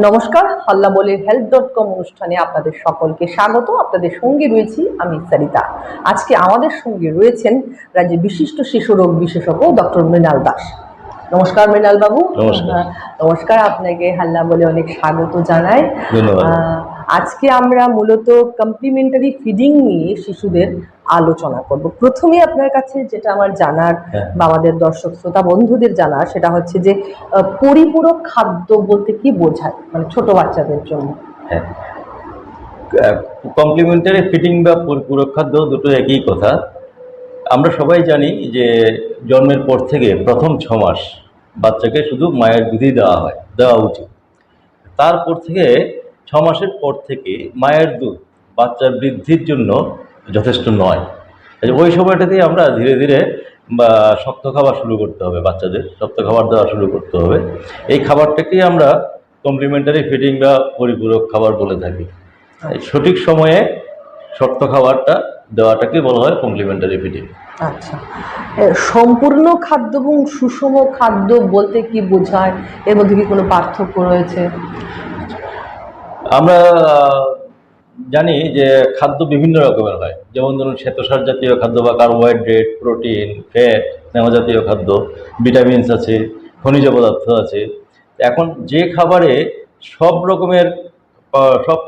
নমস্কার, হাল্লা বলে health.com অনুষ্ঠানে আপনাদের সকলকে স্বাগত। আপনাদের সঙ্গে রয়েছি আমি সরিতা। আজকে আমাদের সঙ্গে রয়েছেন রাজ্যের বিশিষ্ট শিশু রোগ বিশেষজ্ঞ ডক্টর মৃণাল দাস। নমস্কার মৃণাল বাবু। নমস্কার, আপনাকে হাল্লা বলে অনেক স্বাগত জানাই। আজকে আমরা মূলত কমপ্লিমেন্টারি ফিডিং নিয়ে শিশুদের আলোচনা করব। প্রথমে আপনার কাছে যেটা আমার জানার বা আমাদের দর্শক শ্রোতা বন্ধুদের জানার সেটা হচ্ছে যে পরিপূরক খাদ্য বলতে কি বোঝায়, মানে ছোট বাচ্চাদের জন্য? কমপ্লিমেন্টারি ফিডিং বা পরিপূরক খাদ্য দুটো একই কথা। আমরা সবাই জানি যে জন্মের পর থেকে প্রথম 6 মাস বাচ্চাকে শুধু মায়ের দুধই দেওয়া উচিত। তারপর থেকে 6 মাসের পর থেকে মায়ের দুধ বাচ্চার বৃদ্ধির জন্য যথেষ্ট নয়। ওই সময়টাতেই আমরা ধীরে ধীরে শক্ত খাবার শুরু করতে হবে, বাচ্চাদের শক্ত খাবার দেওয়া শুরু করতে হবে। এই খাবারটাকেই আমরা কমপ্লিমেন্টারি ফিডিং বা পরিপূরক খাবার বলে থাকি। সঠিক সময়ে শক্ত খাবারটা দেওয়াটাকে বলা হয় কমপ্লিমেন্টারি ফিডিং। আচ্ছা, সম্পূর্ণ খাদ্য এবং সুষম খাদ্য বলতে কি বোঝায়? এর মধ্যে কি কোনো পার্থক্য রয়েছে? আমরা জানি যে খাদ্য বিভিন্ন রকমের হয়, যেমন ধরুন শ্বেতসার জাতীয় খাদ্য বা কার্বোহাইড্রেট, প্রোটিন, ফ্যাট, স্নেহ জাতীয় খাদ্য, ভিটামিনস আছে, খনিজ পদার্থ আছে। এখন যে খাবারে সব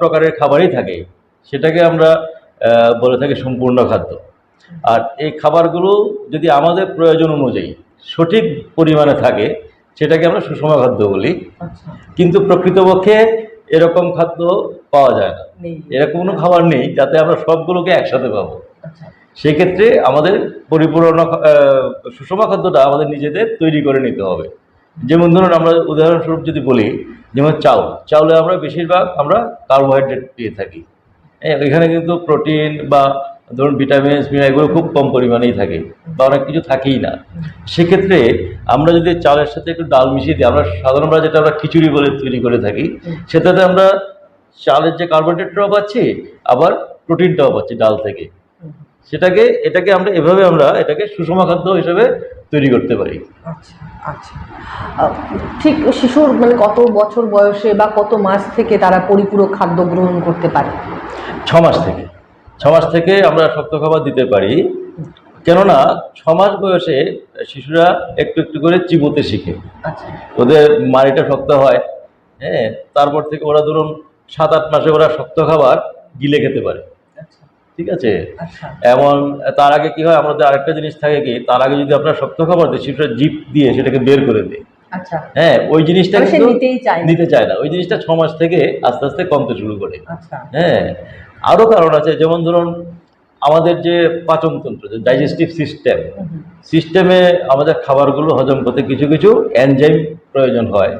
প্রকারের খাবারই থাকে সেটাকে আমরা বলে থাকি সম্পূর্ণ খাদ্য। আর এই খাবারগুলো যদি আমাদের প্রয়োজন অনুযায়ী সঠিক পরিমাণে থাকে সেটাকে আমরা সুষম খাদ্য বলি। কিন্তু প্রকৃতপক্ষে এরকম খাদ্য পাওয়া যায় না, এরকম কোনো খাবার নেই যাতে আমরা সবগুলোকে একসাথে পাবো। সেক্ষেত্রে আমাদের সুষম খাদ্যটা আমাদের নিজেদের তৈরি করে নিতে হবে। যেমন ধরুন আমরা উদাহরণস্বরূপ যদি বলি, যেমন চাউলে আমরা বেশিরভাগ কার্বোহাইড্রেট পেয়ে থাকি। এখানে কিন্তু প্রোটিন বা ধরুন ভিটামিনস এগুলো খুব কম পরিমাণেই থাকে বা অনেক কিছু থাকেই না। সেক্ষেত্রে আমরা যদি চালের সাথে একটু ডাল মিশিয়ে দিই, সাধারণত যেটা আমরা খিচুড়ি বলে তৈরি করে থাকি, সেটাতে আমরা চালের যে কার্বোহাইড্রেটটাও পাচ্ছি আবার প্রোটিনটাও পাচ্ছি ডাল থেকে। এটাকে আমরা এটাকে সুষম খাদ্য হিসেবে তৈরি করতে পারি। আচ্ছা আচ্ছা, ঠিক শিশুর মানে কত বছর বয়সে বা কত মাস থেকে তারা পরিপূরক খাদ্য গ্রহণ করতে পারে? 6 মাস থেকে আমরা শক্ত খাবার দিতে পারি। কেননা 6 মাস বয়সে শিশুরা একটু একটু করে চিবোতে শিখে, ওদের মাড়িটা শক্ত হয়। তারপর থেকে ওরা ধরুন 7-8 মাসে ওরা শক্ত খাবার গিলে খেতে পারে। ঠিক আছে। এমন তার আগে কি হয়, আমাদের আরেকটা জিনিস থাকে কি, তার আগে যদি আপনার শক্ত খাবার দিই শিশুরা জিভ দিয়ে সেটাকে বের করে দেয়। ওই জিনিসটা নিতে চায় না। ওই জিনিসটা 6 মাস থেকে আস্তে আস্তে কমতে শুরু করে। আরো কারণ আছে, যেমন ধরুন আমাদের যে পাচনতন্ত্র, যে ডাইজেস্টিভ সিস্টেমে আমাদের খাবারগুলো হজম করতে কিছু কিছু এনজাইম প্রয়োজন হয়।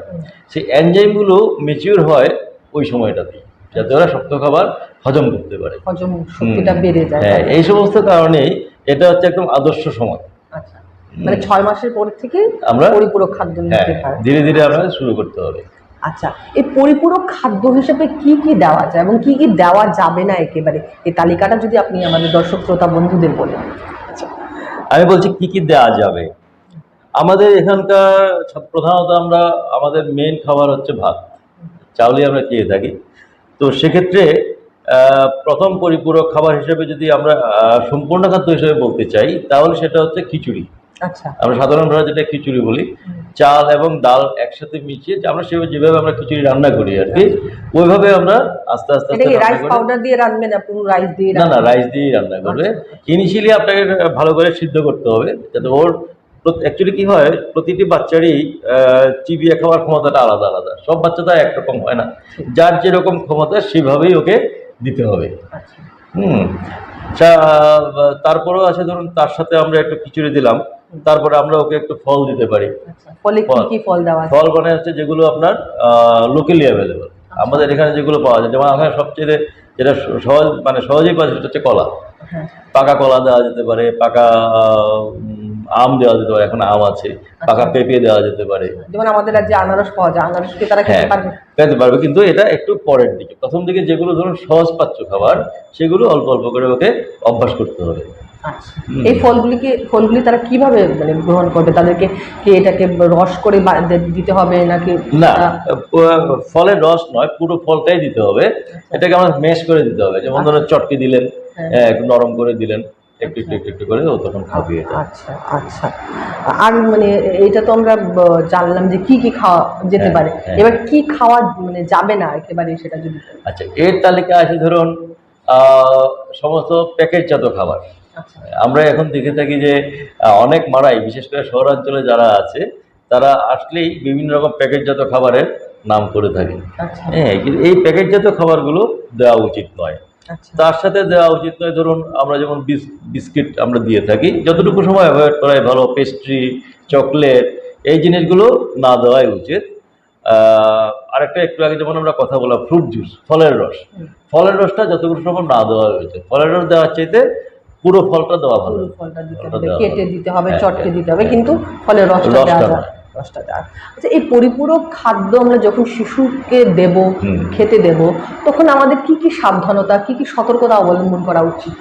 সেই এনজাইমগুলো ম্যাচিউর হয় ওই সময়টাতে, যাতে ওরা শক্ত খাবার হজম করতে পারে, হজম শক্তিটা বেড়ে যায়। এই সমস্ত কারণেই এটা হচ্ছে একদম আদর্শ সময়। মানে 6 মাসের পর থেকে আমরা পরিপূরক খাদ্য নিতে পারি, ধীরে ধীরে আমরা শুরু করতে হবে। আচ্ছা, এই পরিপূরক খাদ্য হিসেবে কি কি দেওয়া যায় এবং কি কি দেওয়া যাবে না একেবারে, এই তালিকাটা যদি আপনি আমাদের দর্শক শ্রোতা বন্ধুদের বলেন। আমি বলছি কি কি দেওয়া যাবে। আমাদের এখানকার প্রধানত আমাদের মেন খাবার হচ্ছে ভাত, চাউলে আমরা খেয়ে থাকি। তো সেক্ষেত্রে প্রথম পরিপূরক খাবার হিসেবে যদি আমরা সম্পূর্ণ খাদ্য হিসেবে বলতে চাই, তাহলে সেটা হচ্ছে খিচুড়ি। আমরা সাধারণভাবে যেটা খিচুড়ি বলি, চাল এবং ডাল একসাথে মিশিয়ে আমরা যেভাবে আমরা খিচুড়ি রান্না করি আর কি, ওইভাবে আমরা আস্তে আস্তে রাইস পাউডার দিয়ে রান্না না, পুরো রাইস দিয়ে? না, রাইস দিয়ে রান্না করবে। ইনিশিয়ালি আপনাকে ভালো করে সিদ্ধ করতে হবে, যাতে ওর অ্যাকচুয়ালি কি হয়, প্রতিটি বাচ্চারই চিবিয়ে খাওয়ার ক্ষমতাটা আলাদা আলাদা। সব বাচ্চা তো একরকম হয় না, যার যেরকম ক্ষমতা সেভাবেই ওকে দিতে হবে। তারপরেও আছে, ধরুন তার সাথে আমরা একটু খিচুড়ি দিলাম, তারপরে আমরা ওকে একটু ফল দিতে পারি। ফল মানে হচ্ছে যেগুলো আপনার লোকালি অ্যাভেলেবল, আমাদের এখানে যেগুলো পাওয়া যায়। যেমন আমরা সবচেয়ে যেটা সহজেই পাওয়া যায় সেটা হচ্ছে কলা। পাকা কলা দেওয়া যেতে পারে, পাকা আম দেওয়া যেতে পারে, এখন আম আছে, পাকা পেঁপে দেওয়া যেতে পারে। যেমন আমাদের রাজ্যে আনারস পাওয়া যায়, আনারস কি তারা খেতে পারবে, কিন্তু এটা একটু পরের দিকে। প্রথম দিকে যেগুলো ধরুন সহজ পাচ্য খাবার, সেগুলো অল্প অল্প করে ওকে অভ্যাস করতে হবে। আচ্ছা, এই ফলগুলি তারা কিভাবে মানে গ্রহণ করবে? তাদেরকে কি এটাকে রস করে দিতে হবে নাকি? না, ফলের রস নয়, পুরো ফলটাই দিতে হবে। এটাকে আমরা ম্যাশ করে দিতে হবে, যেমন ধরুন চটকে দিলেন, একটু নরম করে দিলেন, একটু একটু একটু একটু করে ও তখন খাবে এটা। আচ্ছা আচ্ছা। আর মানে এটা তো আমরা জানলাম যে কি কি খাওয়া যেতে পারে, এবার কি খাওয়া মানে যাবে না একেবারে সেটা যদি। আচ্ছা, এর তালিকা আছে ধরুন সমস্ত প্যাকেটজাত খাবার। আমরা এখন দেখে থাকি যে অনেক মারাই, বিশেষ করে শহরাঞ্চলে যারা আছে, তারা আসলেই বিভিন্ন রকম প্যাকেটজাত খাবারের নাম করে থাকে। হ্যাঁ, কিন্তু এই প্যাকেটজাত খাবারগুলো দেওয়া উচিত নয়। তার সাথে দেওয়া উচিত নয়, ধরুন আমরা যেমন বিস্কিট আমরা দিয়ে থাকি, যতটুকু সময় অ্যাভয়েড করাই ভালো। পেস্ট্রি, চকলেট, এই জিনিসগুলো না দেওয়াই উচিত। আরেকটা একটু আগে যেমন আমরা কথা বললাম ফ্রুট জুস, ফলের রস, ফলের রসটা যতটুকু সময় না দেওয়া হয়েছে, ফলের রস দেওয়ার চাইতে পুরো ফলটা দেওয়া ভালো। পুরো ফলটা দিতে হবে, কেটে দিতে হবে, চটকে দিতে হবে, কিন্তু ফলের রসটা দেওয়া। আচ্ছা, এই পরিপূরক খাদ্য আমরা যখন শিশুকে দেব, খেতে দেব, তখন আমাদের কি কি সাবধানতা, কি কি সতর্কতা অবলম্বন করা উচিত?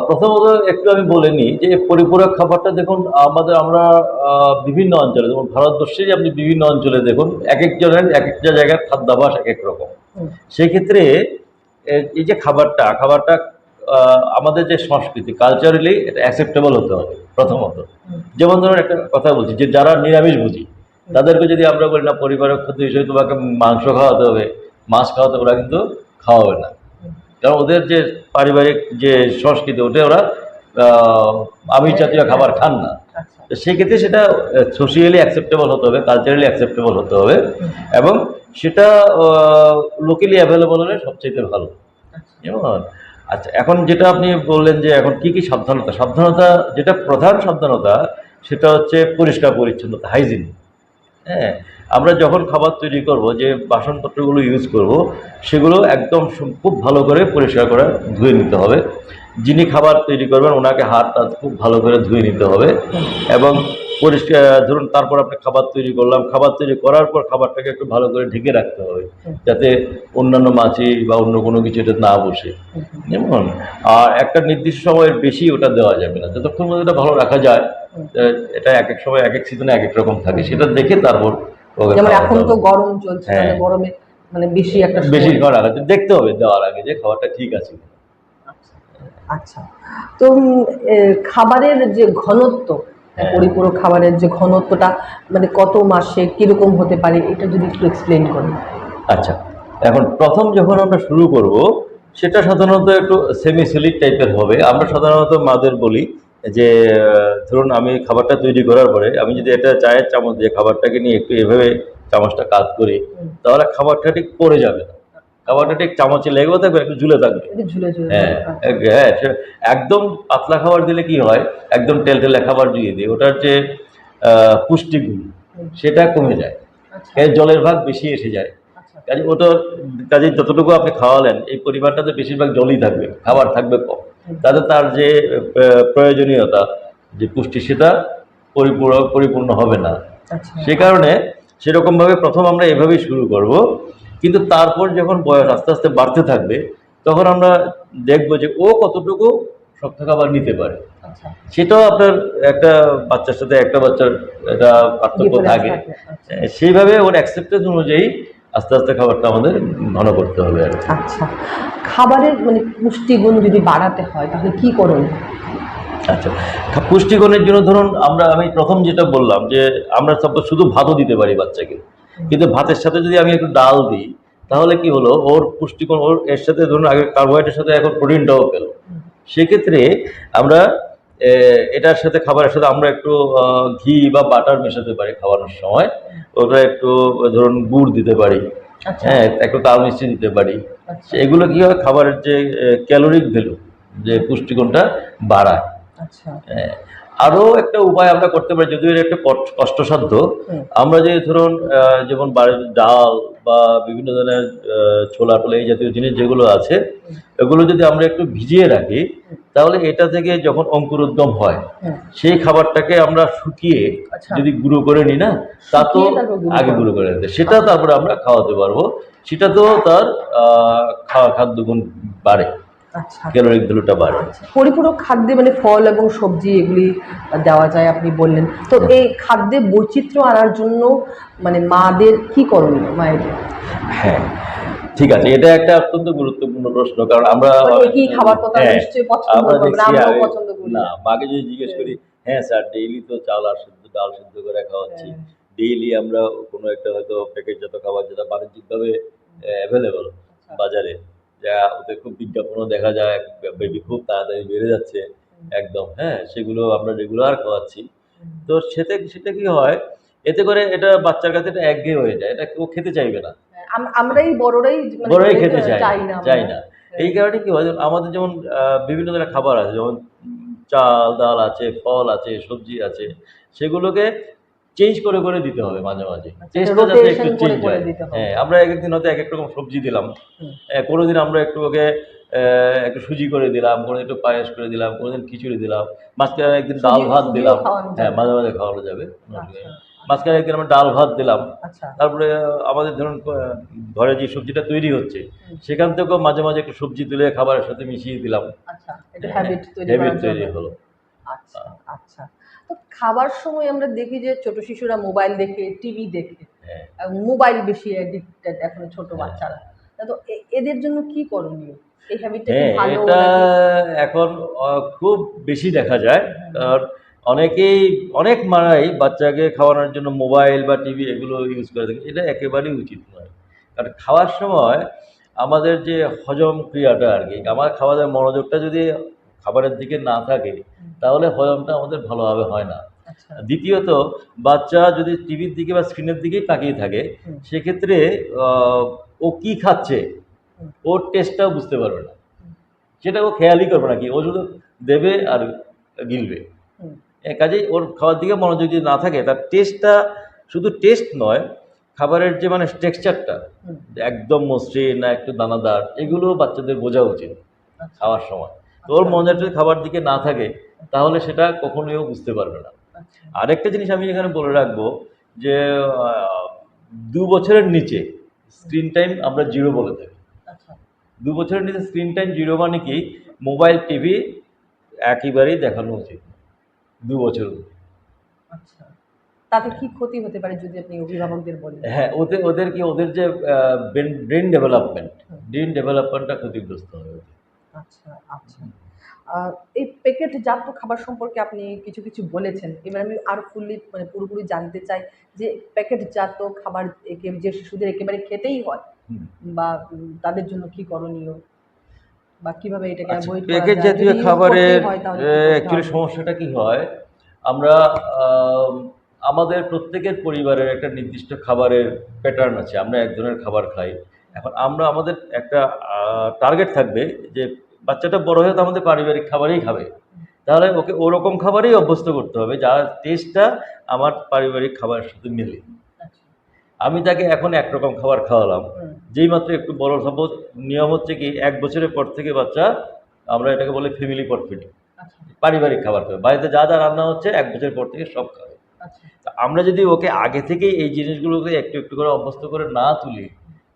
প্রথমত একটু আমি বলে নিই যে পরিপূরক খাবারটা দেখুন আমরা বিভিন্ন অঞ্চলে, যেমন ভারতবর্ষেরই আপনি বিভিন্ন অঞ্চলে দেখুন, এক একজনের এক একটা জায়গার খাদ্যাভ্যাস এক এক রকম। সেই ক্ষেত্রে এই যে খাবারটা আমাদের যে সংস্কৃতি, কালচারালি এটা অ্যাকসেপ্টেবল হতে হবে প্রথমত। যেমন ধরুন একটা কথা বলছি, যে যারা নিরামিষ ভুজি, তাদেরকে যদি আমরা বলি না পরিবারের খাদ্য হিসেবে তোমাকে মাংস খাওয়াতে হবে, মাছ খাওয়াতে হবে, ওরা কিন্তু খাওয়াবে না। কারণ ওদের যে পারিবারিক যে সংস্কৃতি, ওটা ওরা আমিষ জাতীয় খাবার খান না। তো সেক্ষেত্রে সেটা সোশিয়ালি অ্যাকসেপ্টেবল হতে হবে, কালচারালি অ্যাকসেপ্টেবল হতে হবে, এবং সেটা লোকালি অ্যাভেলেবল হলে সবচেয়ে ভালো। যেমন আচ্ছা, এখন যেটা আপনি বললেন যে এখন কি কি সাবধানতা, যেটা প্রধান সাবধানতা সেটা হচ্ছে পরিষ্কার পরিচ্ছন্নতা, হাইজিন। হ্যাঁ, আমরা যখন খাবার তৈরি করব, যে বাসনপত্রগুলো ইউজ করব, সেগুলো একদম খুব ভালো করে পরিষ্কার করে ধুয়ে নিতে হবে। যিনি খাবার তৈরি করবেন ওনাকে হাতটা খুব ভালো করে ধুয়ে নিতে হবে, এবং পরিষ্কার ধরুন তারপর আপনি খাবার তৈরি করলাম, খাবার তৈরি করার পর খাবারটাকে একটু ভালো করে ঢেকে রাখতে হবে, যাতে অন্যান্য মাছি বা অন্য কোনো কিছু এটা না বসে। যেমন আর একটা নির্দিষ্ট সময়ের বেশি ওটা দেওয়া যাবে না, যতক্ষণ মধ্যে এটা ভালো রাখা যায়। এটা এক এক সময় এক এক সিজনে এক এক রকম থাকে, সেটা দেখে তারপর যেমন এখন তো গরম চলছে, গরমে মানে বেশি খাবার রাখা দেখতে হবে দেওয়ার আগে যে খাবারটা ঠিক আছে। আচ্ছা, তো খাবারের যে ঘনত্ব, পরিপূরক খাবারের যে ঘনত্বটা মানে কত মাসে কিরকম হতে পারে, এটা যদি একটু এক্সপ্লেইন করেন। আচ্ছা, এখন প্রথম যখন আমরা শুরু করব, সেটা সাধারণত একটু সেমি সলিড টাইপের হবে। আমরা সাধারণত মাদের বলি যে ধরুন আমি খাবারটা তৈরি করার পরে আমি যদি এটা চায়ের চামচ দিয়ে খাবারটাকে নিয়ে একটু এভাবে চামচটা কাজ করি, তাহলে খাবারটা ঠিক পড়ে যাবে না, খাবারটা ঠিক চামচে লেগেও থাকবে, একটু ঝুলে থাকবে। হ্যাঁ হ্যাঁ, একদম পাতলা খাবার দিলে কি হয়, একদম টেলটেলে খাবার দিয়ে দিই, ওটার যে পুষ্টিগুণ সেটা কমে যায়, জলের ভাগ বেশি এসে যায়। কাজে যতটুকু আপনি খাওয়ালেন এই পরিমাণটাতে বেশিরভাগ জলই থাকবে, খাবার থাকবে কম, তাতে তার যে প্রয়োজনীয়তা যে পুষ্টি সেটা পরিপূর্ণ হবে না। সে কারণে সেরকমভাবে প্রথম আমরা এভাবেই শুরু করব, কিন্তু তারপর যখন বয়স আস্তে আস্তে বাড়তে থাকবে, তখন আমরা দেখবো যে ও কতটুকু শক্ত খাবার নিতে পারে। সেটাও আপনার একটা বাচ্চার সাথে একটা বাচ্চার একটা পার্থক্য থাকে, সেইভাবে ওর অ্যাকসেপ্টেন্স অনুযায়ী আস্তে আস্তে খাবারটা আমাদের ঘন করতে হবে। আচ্ছা, খাবারের মানে পুষ্টিগুণ যদি বাড়াতে হয় তাহলে কি করুন? আচ্ছা, পুষ্টিগুণের জন্য ধরুন আমি প্রথম যেটা বললাম যে আমরা শুধু ভাতও দিতে পারি বাচ্চাকে, কিন্তু ভাতের সাথে যদি আমি একটু ডাল দিই, তাহলে কি হলো, ওর পুষ্টিগুণ ওর এর সাথে ধরুন আগে কার্বোহাইড্রেটের সাথে এখন প্রোটিনটাও পেল। সেক্ষেত্রে আমরা এটার সাথে খাবারের সাথে আমরা একটু ঘি বা বাটার মেশাতে পারি খাওয়ানোর সময়, ওটা একটু ধরুন গুড় দিতে পারি, হ্যাঁ, একটু তাল মিষ্টি দিতে পারি। এগুলো কি হয়, খাবারের যে ক্যালোরিক ভ্যালু, যে পুষ্টিগুণটা বাড়ায়। হ্যাঁ, আরও একটা উপায় আমরা করতে পারি, যদিও এটা একটা কষ্টসাধ্য। আমরা যে ধরুন যেমন ডাল বা বিভিন্ন ধরনের ছোলা টোলা এই জাতীয় জিনিস যেগুলো আছে, এগুলো যদি আমরা একটু ভিজিয়ে রাখি, তাহলে এটা থেকে যখন অঙ্কুরোদ্গম হয়, সেই খাবারটাকে আমরা শুকিয়ে যদি গুঁড়ো করে নিই না, তা তো আগে গুঁড়ো করে নিতে, সেটা তারপরে আমরা খাওয়াতে পারবো, সেটা তো তার খাদ্যগুণ বাড়ে। আচ্ছা ক্যালোরিক ভ্যালুটা বাড়ে। আচ্ছা, পরিপূরক খাদ্যে মানে ফল এবং সবজি এগুলি দেওয়া যায় আপনি বললেন, তো এই খাদ্যে বৈচিত্র্য আনার জন্য মানে মাদের কি করণীয়, মায়েদের? হ্যাঁ, ঠিক আছে, এটা একটা অত্যন্ত গুরুত্বপূর্ণ প্রশ্ন, কারণ আমরা মানে একই খাবার তো তারা হ্যাঁ নিশ্চয়ই পছন্দ আমরা করবে না, দেখছি আমরাও আগে পছন্দ করি না, না। মাকে যদি জিজ্ঞেস হ্যাঁ, করি, হ্যাঁ স্যার ডেইলি তো চাল আর সিদ্ধ ডাল সিদ্ধ করে খাওয়াচ্ছি, হ্যাঁ, ডেইলি আমরা কোনো একটা হয়তো প্যাকেটজাত খাবার যেটা বাণিজ্যিকভাবে অ্যাভেলেবল আচ্ছা, বাজারে, যা ওতে খুব বিজ্ঞাপনও দেখা যায়, বেবি খুব তাড়াতাড়ি বেড়ে যাচ্ছে একদম, হ্যাঁ সেগুলো আমরা রেগুলার খাওয়াচ্ছি। তো সেটা কি হয়, এতে করে এটা বাচ্চার কাছে এটা একঘেয়ে হয়ে যায়, এটা কেউ খেতে চাইবে না, হ্যাঁ, আমরাই বড়রাই মানে বড়ই খেতে চায় চাই না চাই আমরা। না। হ্যাঁ, এই কারণে কি হয়, যেমন আমাদের যেমন বিভিন্ন ধরনের খাবার আছে, যেমন চাল ডাল আছে, ফল আছে, সবজি আছে, সেগুলোকে চেঞ্জ করে করে দিতে হবে মাঝে মাঝে, আচ্ছা, এটা টেস্টটা যাতে একটু রোটেশন করে চেঞ্জ করে হয়। দিতে হবে। হ্যাঁ, আমরা এক একদিন হয়তো এক এক রকম সবজি দিলাম, হুম, কোনোদিন আমরা একটু ওকে একটু সুজি করে দিলাম, কোনোদিন একটু পায়েস করে দিলাম, কোনোদিন খিচুড়ি দিলাম, মাঝখানে একদিন ডাল ভাত সুজিও দিলাম। খাওয়ানো হ্যাঁ, যাবে। মাঝে মাঝে খাওয়ানো যাবে, আচ্ছা মাঝখানে একদিন আমরা ডাল ভাত দিলাম। আচ্ছা, তারপরে আমাদের ধরুন ঘরে যে সবজিটা তৈরি হচ্ছে, হুম, সেখান থেকেও মাঝে মাঝে একটু সবজি তুলে খাবারের সাথে মিশিয়ে দিলাম। আচ্ছা, এটা হ্যাবিট তৈরি হ্যাবিট করার জন্য। তৈরি হলো। আচ্ছা আচ্ছা, তো খাবার সময় আমরা দেখি যে ছোট শিশুরা মোবাইল দেখে, টিভি দেখে, হ্যাঁ, মোবাইল বেশি অ্যাডিক্টেড এখন ছোট হ্যাঁ, বাচ্চারা। তো এদের জন্য কি করণীয়? এই হ্যাবিটটা কি হ্যাঁ, ভালো এটা নাকি? এখন খুব বেশি দেখা যায়। হুম, কারণ অনেকেই, অনেক মারাই বাচ্চাকে খাওয়ানোর জন্য মোবাইল বা টিভি এগুলো ইউজ করে থাকে। এটা একেবারেই উচিত নয়। কারণ খাওয়ার সময় আমাদের যে হজম ক্রিয়াটা আরকি, আমার খাওয়া দাওয়ার মনোযোগটা যদি খাবারের দিকে না থাকে, হুম, তাহলে হজমটা আমাদের ভালোভাবে হয় না। আচ্ছা, দ্বিতীয়ত, বাচ্চা যদি টিভির দিকে বা স্ক্রিনের দিকেই তাকিয়ে থাকে, হুম, সেক্ষেত্রে আ ও কি খাচ্ছে, হুম, ওর টেস্টটাও বুঝতে পারবে না। হুম, সেটা ও খেয়ালই করবে না, কি ও শুধু দেবে আর গিলবে। হুম, কাজেই ওর খাওয়ার দিকে মনোযোগ যদি না থাকে, তার টেস্টটা, শুধু টেস্ট নয়, খাবারের যে মানে টেক্সচারটা হুম, একদম মসৃণ না একটু দানাদার, এগুলো বাচ্চাদের বোঝা উচিত আচ্ছা, খাওয়ার সময়। তো ওর আচ্ছা, মনোযোগ যদি খাবার দিকে না থাকে, তাহলে সেটা কখনোই ও বুঝতে পারবে না। আচ্ছা, আরেকটা জিনিস আমি এখানে বলে রাখবো, যে ২ বছরের নিচে স্ক্রিন টাইম আমরা 0 বলে থাকি। আচ্ছা, ২ বছরের নিচে স্ক্রিন টাইম 0 মানে কি, মোবাইল টিভি একেবারেই দেখানো উচিত না ২ বছর অবধি। আচ্ছা। তাতে কি ক্ষতি হতে পারে যদি আপনি অভিভাবকদের বলেন? হ্যাঁ, ওদের কি, ওদের যে ব্রেন ডেভেলপমেন্ট, হুম, ব্রেন ডেভেলপমেন্টটা ক্ষতিগ্রস্ত হবে ওদের। আচ্ছা, আচ্ছা। আ এই প্যাকেটজাত খাবার সম্পর্কে আপনি কিছু কিছু বলেছেন। এবার আমি আরো ফুললি মানে পুরোপুরি জানতে চাই যে প্যাকেটজাত খাবার যে শিশুদের একেবারে খেতেই হয় হুম। বা তাদের জন্য কি করণীয়? বা কিভাবে এটাকে আচ্ছা, এভয়েড করা প্যাকেট যায়? জাতীয় যদি ইউজ খাবারের করতেই হয় তাহলে কি করতে অ্যাকচুয়ালি হবে? সমস্যাটা কি হয়, আমরা আম আমাদের প্রত্যেকের পরিবারের একটা নির্দিষ্ট খাবারের প্যাটার্ন আছে। আমরা এক ধরনের খাবার খাই। এখন আমরা আমাদের একটা টার্গেট থাকবে যে বাচ্চাটা বড় হয়ে তো আমাদের পারিবারিক খাবারই খাবে। তাহলে ওকে ওরকম খাবারেই অভ্যস্ত করতে হবে যার টেস্টটা আমার পারিবারিক খাবারের সাথে মেলে। আচ্ছা, আমি তাকে এখন একরকম খাবার খাওয়ালাম। হুম, যেই মাত্র একটু বড়, সাপোজ নিয়ম হচ্ছে কি ১ বছরের পর থেকে বাচ্চা, আমরা এটাকে বলি ফ্যামিলি পট ফিডিং। আচ্ছা, পারিবারিক খাবার খাবে। বাড়িতে যা, যা রান্না হচ্ছে ১ বছরের পর থেকে সব খাবে। আচ্ছা, তা আমরা যদি ওকে আগে থেকেই এই জিনিসগুলোকে একটু, একটু করে অভ্যস্ত করে না তুলি,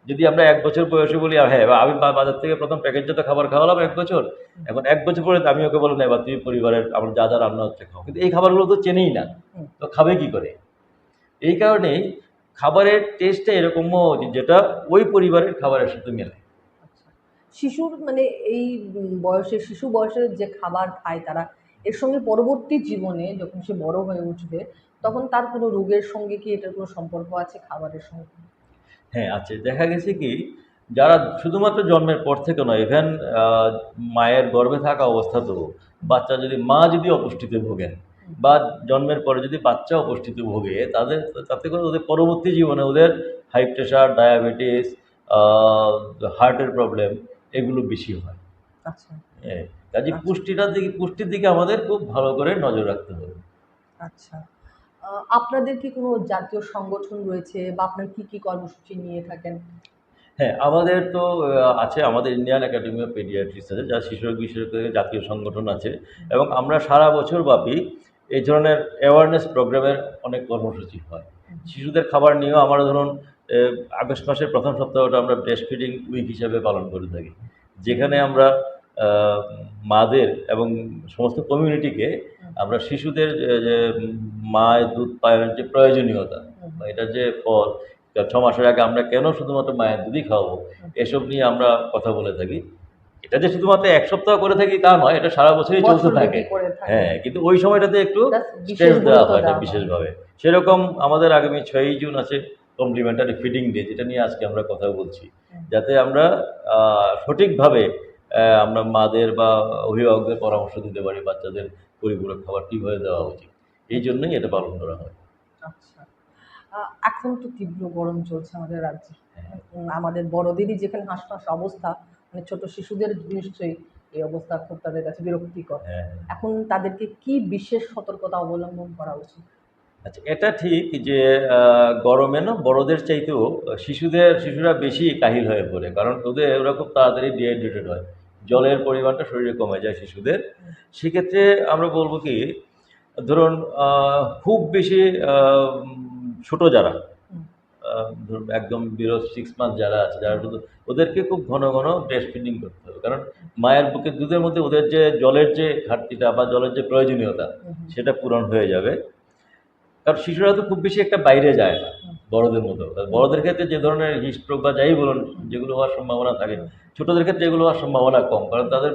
যদি আমরা ১ বছর বয়সে বলি, হ্যাঁ, আমি বাজার থেকে ১ম প্যাকেটজাত খাবার খাওয়ালাম ১ বছর। হুম, এখন ১ বছর পরে আমি ওকে বললাম, "এবার তুমি পরিবারের আমার যা, যা রান্না হচ্ছে খাও।" কিন্তু এই খাবারগুলো তো চেনেই না। হুম, তো খাবে কি করে? এই কারণেই খাবারের টেস্টটা এরকম হওয়া উচিত যেটা ওই পরিবারের খাবারের সাথে মেলে। আচ্ছা। শিশুর মানে এই বয়সে শিশু বয়সের যে খাবার খায় তারা, এর সঙ্গে পরবর্তী জীবনে যখন সে বড় হয়ে উঠবে, তখন তার কোনো রোগের সঙ্গে কি এটার কোনো সম্পর্ক আছে খাবারের সঙ্গে? হ্যাঁ, আছে। দেখা গেছে কি, যারা শুধুমাত্র জন্মের পর থেকে নয়, ইভেন আ মায়ের গর্ভে থাকা অবস্থাতেও বাচ্চা যদি, মা যদি অপুষ্টিতে ভোগেন হুম, বা জন্মের পরে যদি বাচ্চা অপুষ্টিতে ভোগে, তাতে করে ওদের পরবর্তী জীবনে ওদের হাই প্রেশার, ডায়াবেটিস, আ হার্টের প্রবলেম এগুলো বেশি হয়। আচ্ছা, হ্যাঁ, কাজেই আচ্ছা, পুষ্টির দিকে আমাদের খুব ভালো করে নজর রাখতে হবে। আচ্ছা। আ আপনাদের কি কোনো জাতীয় সংগঠন রয়েছে বা আপনার কি কর্মসূচি নিয়ে থাকেন? হ্যাঁ, আমাদের তো আছে, আমাদের ইন্ডিয়ান একাডেমি অফ পেডিয়াট্রিক্স আছে, যা শিশুরোগ বিশেষজ্ঞদের জাতীয় সংগঠন আছে, এবং আমরা সারা বছর ব্যাপী এই ধরনের অ্যাওয়ারনেস প্রোগ্রামের অনেক কর্মসূচি হয়। হুম, শিশুদের খাবার নিয়েও আমরা ধরুন আগস্ট মাসের ১ম সপ্তাহটা আমরা ব্রেস্ট ফিডিং উইক হিসেবে পালন করে থাকি। যেখানে আমরা মাদের এবং সমস্ত কমিউনিটিকে আমরা শিশুদের যে মায়ের দুধ পাওয়ার যে প্রয়োজনীয়তা বা এটার যে ফল, 6 মাসের আগে আমরা কেন শুধুমাত্র মায়ের দুধই খাওয়াবো, এসব নিয়ে আমরা কথা বলে থাকি। এটা যে শুধুমাত্র 1 সপ্তাহ করে থাকি তা নয়, এটা সারা বছরই চলতে থাকে। হ্যাঁ, কিন্তু ওই সময়টাতে একটু স্ট্রেস দেওয়া হয় না বিশেষভাবে। সেরকম আমাদের আগামী 6ই জুন আছে কমপ্লিমেন্টারি ফিডিং ডে, যেটা নিয়ে আজকে আমরা কথা বলছি, যাতে আমরা সঠিকভাবে আমরা মাদের বা অভিভাবকদের পরামর্শ দিতে পারি বাচ্চাদের পরিপূরক খাবার কীভাবে দেওয়া উচিত। এই জন্যই এটা পালন করা হয়। আচ্ছা, এখন তো তীব্র গরম চলছে আমাদের রাজ্যে। আমাদের বড়দেরই যেখানে হাঁসফাঁস অবস্থা, মানে ছোট শিশুদের নিশ্চয়ই এই অবস্থা খুব তাদের কাছে বিরক্তিকর। এখন তাদেরকে কি বিশেষ সতর্কতা অবলম্বন করা উচিত? আচ্ছা, এটা ঠিক যে গরমে না বড়দের চাইতেও শিশুরা বেশি কাহিল হয়ে পড়ে, কারণ ওরা খুব তাড়াতাড়ি ডিহাইড্রেটেড হয়, জলের পরিমাণটা শরীরে কমে যায় শিশুদের। সেক্ষেত্রে আমরা বলবো কি, ধরুন খুব বেশি ছোট যারা ধরুন একদম বিলো 6 মান্থ যারা আছে, যারা শুধু ওদেরকে খুব ঘন ঘন ব্রেস্ট ফিডিং করতে হবে, কারণ মায়ের বুকের দুধের মধ্যে ওদের যে জলের যে ঘাটতিটা বা জলের যে প্রয়োজনীয়তা সেটা পূরণ হয়ে যাবে। কারণ শিশুরা তো খুব বেশি একটা বাইরে যায় না বড়দের মতো। বড়দের ক্ষেত্রে যে ধরনের হিটস্ট্রোক বা যাই বলুন যেগুলো হওয়ার সম্ভাবনা থাকে, ছোটদের ক্ষেত্রে এগুলো হওয়ার সম্ভাবনা কম, কারণ তাদের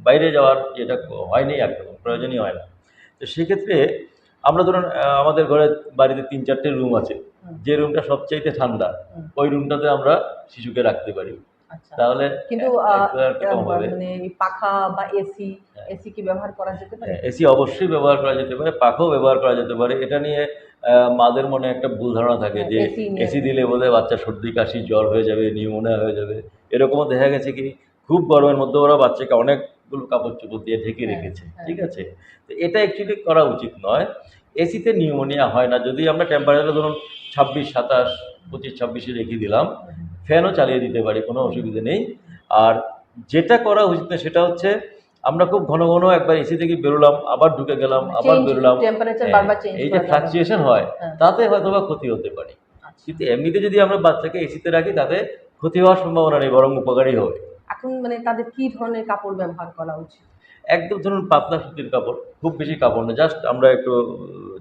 বাইরে যাওয়ার যেটা হয়নি, একদম প্রয়োজনই হয় না। তো সেক্ষেত্রে আমরা ধরুন আমাদের ঘরে বাড়িতে 3-4টে রুম আছে, যে রুমটা সবচাইতে ঠান্ডা ওই রুমটাতে আমরা শিশুকে রাখতে পারি। তাহলে কিন্তু মানে পাখা বা এসি কি ব্যবহার করা যেতে পারে? এসি অবশ্যই ব্যবহার করা যেতে পারে, পাখাও ব্যবহার করা যেতে পারে। এটা নিয়ে মাদের মনে একটা ভুল ধারণা থাকে যে এসি দিলে বোধহয় বাচ্চা সর্দি কাশি জ্বর হয়ে যাবে, নিউমোনিয়া হয়ে যাবে। এরকমও দেখা গেছে কি খুব গরমের মধ্যে ওরা বাচ্চাকে অনেকগুলো কাপড় চোপড় দিয়ে ঢেকে রেখেছে, ঠিক আছে? তো এটা অ্যাকচুয়ালি করা উচিত নয়। এসিতে নিউমোনিয়া হয় না, যদি আমরা টেম্পারেচার ধরুন 26, 27, 25, 26-এ রেখে দিলাম, ফ্যানও চালিয়ে দিতে পারি, কোনো অসুবিধা নেই। আর যেটা করা উচিত না সেটা হচ্ছে আমরা খুব ঘন ঘন একবার এসি থেকে বেরোলাম, আবার ঢুকে গেলাম, আবার বেরোলাম, এই যে ফ্লাকচুয়েশন হয় তাতে হয়তো বা ক্ষতি হতে পারে। কিন্তু এমনিতে যদি আমরা বাচ্চাকে এসিতে রাখি তাতে ক্ষতি হওয়ার সম্ভাবনা নেই, বরং উপকারী হবে। এখন মানে তাদের কি ধরনের কাপড় ব্যবহার করা উচিত? একদম ধরুন পাতলা সুতির কাপড়, খুব বেশি কাপড় না, জাস্ট আমরা একটু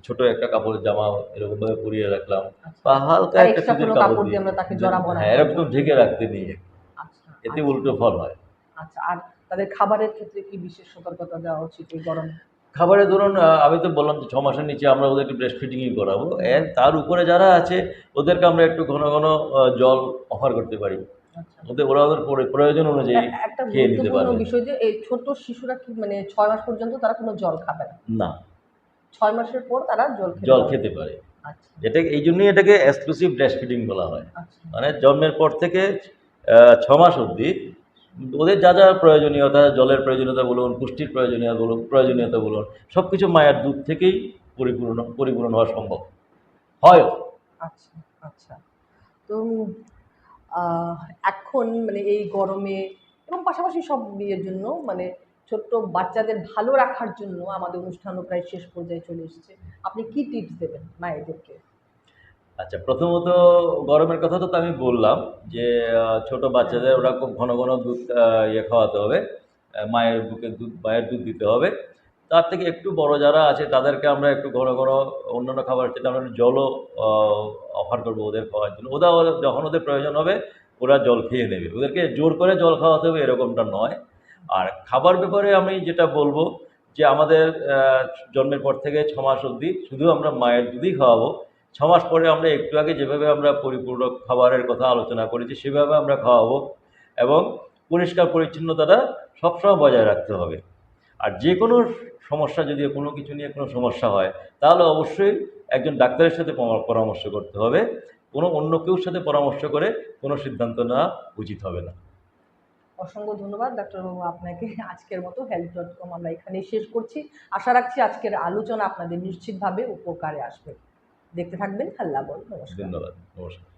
ছোট একটা কাপড়ের জামা এরকমভাবে পরিয়ে রাখলাম, বা হালকা একটা সুতির কাপড় দিয়ে আমরা তাকে জড়াবো না, এরকম ঢেকে রাখতে নিয়ে, এতে উল্টো ফল হয়। আচ্ছা, আর তাদের খাবারের ক্ষেত্রে কি বিশেষ সতর্কতা দেওয়া উচিত এই গরমে? খাবারে ধরুন আমি তো বললাম যে 6 মাসের নিচে আমরা ওদেরকে ব্রেস্ট ফিডিংই করাবো, তার উপরে যারা আছে ওদেরকে আমরা একটু ঘন ঘন জল অফার করতে পারি, ওদের প্রয়োজন অনুযায়ী একটা খেয়ে নিতে পারবে। গুরুত্বপূর্ণ বিষয় যে এই ছোট শিশুরা কি মানে 6 মাস পর্যন্ত তারা কোনো জল খাবে না, 6 মাসের পর তারা জল খেতে পারে। এটা এই জন্যই এটাকে এক্সক্লুসিভ ব্রেস্ট ফিডিং বলা হয়। মানে জন্মের পর থেকে 6 মাস অবধি ওদের যা যা প্রয়োজনীয়তা, জলের প্রয়োজনীয়তা বলুন, পুষ্টির প্রয়োজনীয়তা বলুন, সব কিছু মায়ের দুধ থেকেই পরিপূরণ হওয়া সম্ভব হয়। আচ্ছা আচ্ছা, তো এখন মানে এই গরমে এবং পাশাপাশি সব বিয়ের জন্য মানে ছোট্ট বাচ্চাদের ভালো রাখার জন্য আমাদের অনুষ্ঠানও প্রায় শেষ পর্যায়ে চলে এসেছে, আপনি কি টিপস দেবেন মায়েদেরকে? আচ্ছা, প্রথমত গরমের কথা তো আমি বললাম যে ছোট বাচ্চাদের ওরা খুব ঘন ঘন দুধ খাওয়াতে হবে, মায়ের দুধ দিতে হবে। তার থেকে একটু বড় যারা আছে তাদেরকে আমরা একটু ঘন ঘন অন্যান্য খাবার খেতে আমরা জলও অফার করবো ওদের খাওয়ার জন্য। যখন ওদের প্রয়োজন হবে ওরা জল খেয়ে নেবে, ওদেরকে জোর করে জল খাওয়াতে হবে এরকমটা নয়। আর খাবার ব্যাপারে আমি যেটা বলবো যে আমাদের জন্মের পর থেকে 6 মাস অবধি শুধু আমরা মায়ের দুধই খাওয়াবো। 6 মাস পরে আমরা একটু আগে যেভাবে আমরা পরিপূরক খাবারের কথা আলোচনা করেছি সেভাবে আমরা খাওয়াবো, এবং পরিষ্কার পরিচ্ছন্নতাটা সবসময় বজায় রাখতে হবে। আর যে কোনো সমস্যা, যদি কোনো কিছু নিয়ে কোনো সমস্যা হয় তাহলে অবশ্যই একজন ডাক্তারের সাথে পরামর্শ করতে হবে, কোনো অন্য কেউর সাথে পরামর্শ করে কোনো সিদ্ধান্ত নেওয়া উচিত হবে না। অসংখ্য ধন্যবাদ ডাক্তারবাবু আপনাকে। আজকের মতো health.com আমরা এখানেই শেষ করছি। আশা রাখছি আজকের আলোচনা আপনাদের নিশ্চিতভাবে উপকারে আসবে। দেখতে থাকবেন হাল্লা বল। নমস্কার। ধন্যবাদ, নমস্কার।